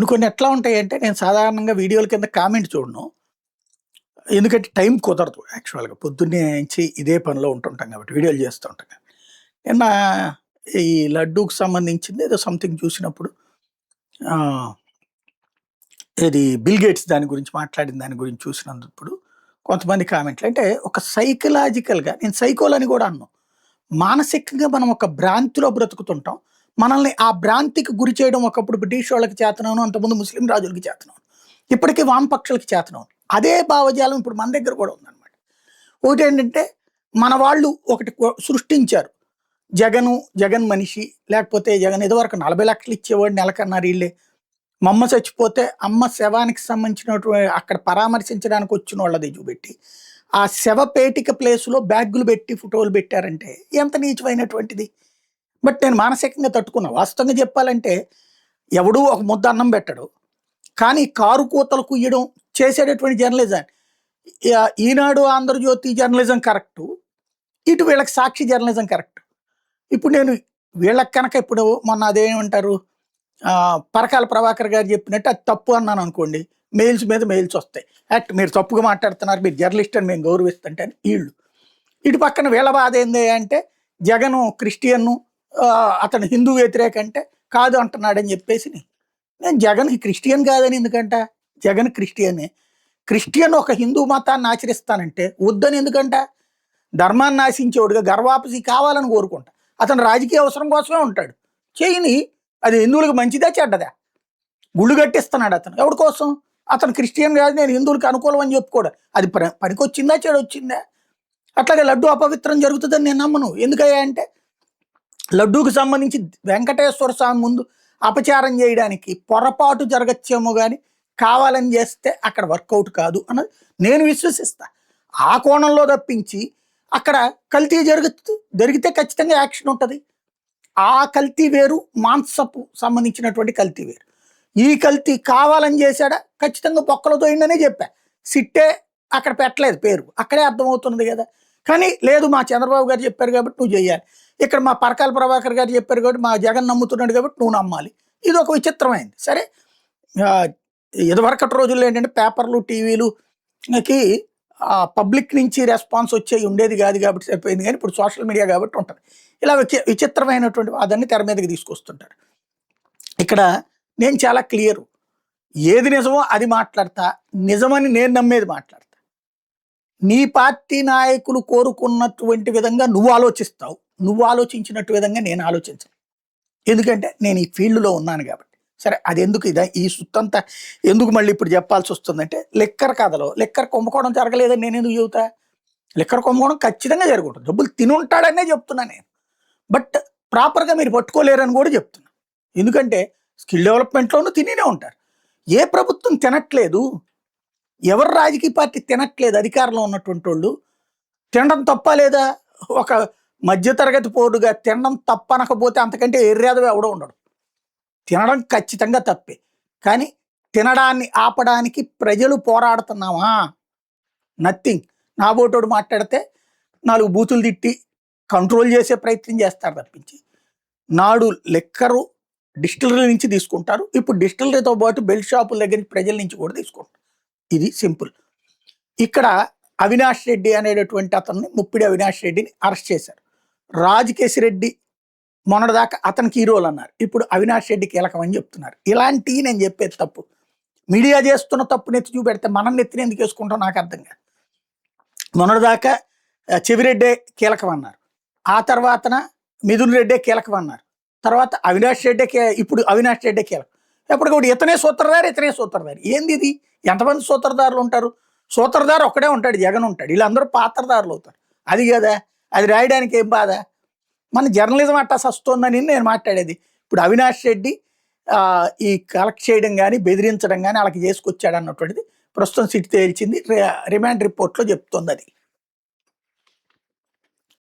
కొన్ని కొన్ని ఎట్లా ఉంటాయంటే నేను సాధారణంగా వీడియోల కింద కామెంట్ చూడను. ఎందుకంటే టైం కుదరదు యాక్చువల్‌గా. పొద్దున్నే నుంచి ఇదే పనిలో ఉంటుంటాం కాబట్టి వీడియోలు చేస్తూ ఉంటాం కాబట్టి. నిన్న ఈ లడ్డూకి సంబంధించింది ఏదో సంథింగ్ చూసినప్పుడు ఆహ్, ఏది బిల్ గేట్స్ దాని గురించి మాట్లాడిన దాని గురించి చూసినందుప్పుడు కొంతమంది కామెంట్లు అంటే ఒక సైకలాజికల్‌గా నేను సైకోలని కూడా అనను. మానసికంగా మనం ఒక భ్రాంతిలో బ్రతుకుతుంటాం. మనల్ని ఆ భ్రాంతికి గురి చేయడం ఒకప్పుడు బ్రిటిష్ వాళ్ళకి చేతనవును, అంతకుముందు ముస్లిం రాజులకి చేతనవును. ఇప్పటికి వామపక్షులకి చేతనవును. అదే భావజాలం ఇప్పుడు మన దగ్గర కూడా ఉందన్నమాట. ఒకటేంటంటే మన వాళ్ళు ఒకటి సృష్టించారు. జగన్ మనిషి లేకపోతే జగన్ ఇదివరకు 40,00,000 ఇచ్చేవాడు నెలకన్నారు ఈళ్ళే. మా అమ్మ చచ్చిపోతే అమ్మ శవానికి అక్కడ పరామర్శించడానికి వచ్చినోళ్ళది చూపెట్టి, ఆ శవపేటిక ప్లేస్‌లో బ్యాగులు పెట్టి ఫోటోలు పెట్టారంటే ఎంత నీచమైనటువంటిది. బట్ నేను మానసికంగా తట్టుకున్నా. వాస్తవంగా చెప్పాలంటే ఎవడూ ఒక ముద్ద అన్నం పెట్టడు. కానీ కారు కూతలు కుయ్యడం చేసేటటువంటి జర్నలిజం. ఈనాడు, ఆంధ్రజ్యోతి జర్నలిజం కరెక్టు. ఇటు వీళ్ళకి సాక్షి జర్నలిజం కరెక్ట్. ఇప్పుడు నేను వీళ్ళకి కనుక ఇప్పుడు మొన్న అదేమంటారు పరకాల ప్రభాకర్ గారు చెప్పినట్టు అది తప్పు అన్నాను అనుకోండి, మెయిల్స్ మీద మెయిల్స్ వస్తాయి. మీరు తప్పుగా మాట్లాడుతున్నారు, మీరు జర్నలిస్ట్ అని మేము గౌరవిస్తుంటే అని వీళ్ళు. ఇటు పక్కన వీళ్ళ బాధ ఏంది అంటే జగను క్రిస్టియన్ను, అతను హిందూ వ్యతిరేక అంటే కాదు అంటున్నాడని చెప్పేసి నేను జగన్కి క్రిస్టియన్ కాదని ఎందుకంట, జగన్ క్రిస్టియనే. క్రిస్టియన్ ఒక హిందూ మతాన్ని ఆచరిస్తానంటే వద్దని ఎందుకంట, ధర్మాన్ని ఆశించేవాడుగా గర్వాపసి కావాలని కోరుకుంటా. అతను రాజకీయ అవసరం కోసమే ఉంటాడు. చేయని అది హిందువులకు మంచిదా చెడ్డదా? గుళ్ళు కట్టిస్తున్నాడు అతను ఎవరి కోసం? అతను క్రిస్టియన్ కాదు, నేను హిందువులకు అనుకూలం అని చెప్పుకోడు. అది పనికొచ్చిందా చెడొచ్చిందా? అట్లాగే లడ్డు అపవిత్రం జరుగుతుందని నేను నమ్మను. ఎందుకయ్యా అంటే లడ్డూకి సంబంధించి వెంకటేశ్వర స్వామి ముందు అపచారం చేయడానికి పొరపాటు జరగచ్చేమో కానీ కావాలని చేస్తే అక్కడ వర్కౌట్ కాదు అన్నది నేను విశ్వసిస్తా. ఆ కోణంలో తప్పించి అక్కడ కల్తీ జరిగితే ఖచ్చితంగా యాక్షన్ ఉంటుంది. ఆ కల్తీ వేరు, మాంసపు సంబంధించినటువంటి కల్తీ వేరు. ఈ కల్తీ కావాలని చేశాడా ఖచ్చితంగా పొక్కలు తోయిందనే చెప్పా. సిట్టే అక్కడ పెట్టలేదు పేరు, అక్కడే అర్థమవుతున్నది కదా. కానీ లేదు మా చంద్రబాబు గారు చెప్పారు కాబట్టి నువ్వు చేయాలి, ఇక్కడ మా పరకాల ప్రభాకర్ గారు చెప్పారు కాబట్టి మా జగన్ నమ్ముతున్నాడు కాబట్టి నువ్వు నమ్మాలి. ఇది ఒక విచిత్రమైంది. సరే, ఇదివరకటి రోజుల్లో ఏంటంటే పేపర్లు టీవీలుకి పబ్లిక్ నుంచి రెస్పాన్స్ వచ్చేవి ఉండేది కాదు కాబట్టి సరిపోయింది. కానీ ఇప్పుడు సోషల్ మీడియా కాబట్టి ఉంటుంది. ఇలా విచిత్రమైనటువంటి వాదాన్ని తెర మీదకి తీసుకొస్తుంటారు. ఇక్కడ నేను చాలా క్లియరు, ఏది నిజమో అది మాట్లాడతా, నిజమని నేను నమ్మేది మాట్లాడతా. నీ పార్టీ నాయకులు కోరుకున్నటువంటి విధంగా నువ్వు ఆలోచిస్తావు, నువ్వు ఆలోచించినట్టు విధంగా నేను ఆలోచించను. ఎందుకంటే నేను ఈ ఫీల్డ్లో ఉన్నాను కాబట్టి. సరే, అది ఎందుకు ఈ సుత్తంతా ఎందుకు మళ్ళీ ఇప్పుడు చెప్పాల్సి వస్తుందంటే లిక్కర్ కథలో లిక్కర్ కుంభకోణం జరగలేదని నేను ఎందుకు చెబుతా? లిక్కర్ కుంభకోణం ఖచ్చితంగా జరుగుతుంది, డబ్బులు తినుంటాడనే చెప్తున్నా నేను. బట్ ప్రాపర్గా మీరు పట్టుకోలేరని కూడా చెప్తున్నా. ఎందుకంటే స్కిల్ డెవలప్మెంట్లోనూ తినే ఉంటారు. ఏ ప్రభుత్వం తినట్లేదు, ఎవరు రాజకీయ పార్టీ తినట్లేదు అధికారంలో ఉన్నటువంటి వాళ్ళు. తినడం తప్ప లేదా? ఒక మధ్యతరగతి పౌరుడుగా తినడం తప్పనకపోతే అంతకంటే ఎర్రేదవి ఎవడో ఉండడు. తినడం ఖచ్చితంగా తప్పే. కానీ తినడాన్ని ఆపడానికి ప్రజలు పోరాడుతున్నామా? నథింగ్. నాబోటోడు మాట్లాడితే 4 బూతులు తిట్టి కంట్రోల్ చేసే ప్రయత్నం చేస్తారు తప్పించి, నాడు లిక్కరు డిస్టిలరీ నుంచి తీసుకుంటారు, ఇప్పుడు డిస్టిలరీతో పాటు బెల్ట్ షాపుల దగ్గర నుంచి ప్రజల నుంచి కూడా తీసుకుంటారు. ఇది సింపుల్. ఇక్కడ అవినాష్ రెడ్డి అనేటటువంటి అతన్ని, ముప్పిడి అవినాష్ రెడ్డిని అరెస్ట్ చేశారు. రాజకేశిరెడ్డి మొన్నటిదాకా అతనికి హీరోలు అన్నారు, ఇప్పుడు అవినాష్ రెడ్డి కీలకం అని చెప్తున్నారు. ఇలాంటివి నేను చెప్పేది తప్పు. మీడియా చేస్తున్న తప్పు నెత్తి చూపెడితే మనం నెత్తిని ఎందుకు వేసుకుంటాం నాకు అర్థం కాదు. మొన్నటిదాకా చెవిరెడ్డే కీలకం అన్నారు, ఆ తర్వాతన మిథున్ రెడ్డే కీలకం అన్నారు, తర్వాత అవినాష్ రెడ్డే ఇప్పుడు అవినాష్ రెడ్డే కీలకం. ఎప్పుడు కూడా ఇతనే సూత్రధారి. ఏంది ఇది? ఎంతమంది సూత్రధారులు ఉంటారు? సూత్రధారు ఒక్కడే ఉంటాడు, జగన్ ఉంటాడు, వీళ్ళందరూ పాత్రధారులు అవుతారు. అది కదా, అది రాయడానికి ఏం బాధ? మన జర్నలిజం అట్టా సస్తోందని నేను మాట్లాడేది. ఇప్పుడు అవినాష్ రెడ్డి ఈ కలెక్ట్ చేయడం కానీ బెదిరించడం కానీ వాళ్ళకి చేసుకొచ్చాడు అన్నటువంటిది ప్రస్తుతం సిట్ తేల్చింది, రిమాండ్ రిపోర్ట్లో చెప్తోంది అది.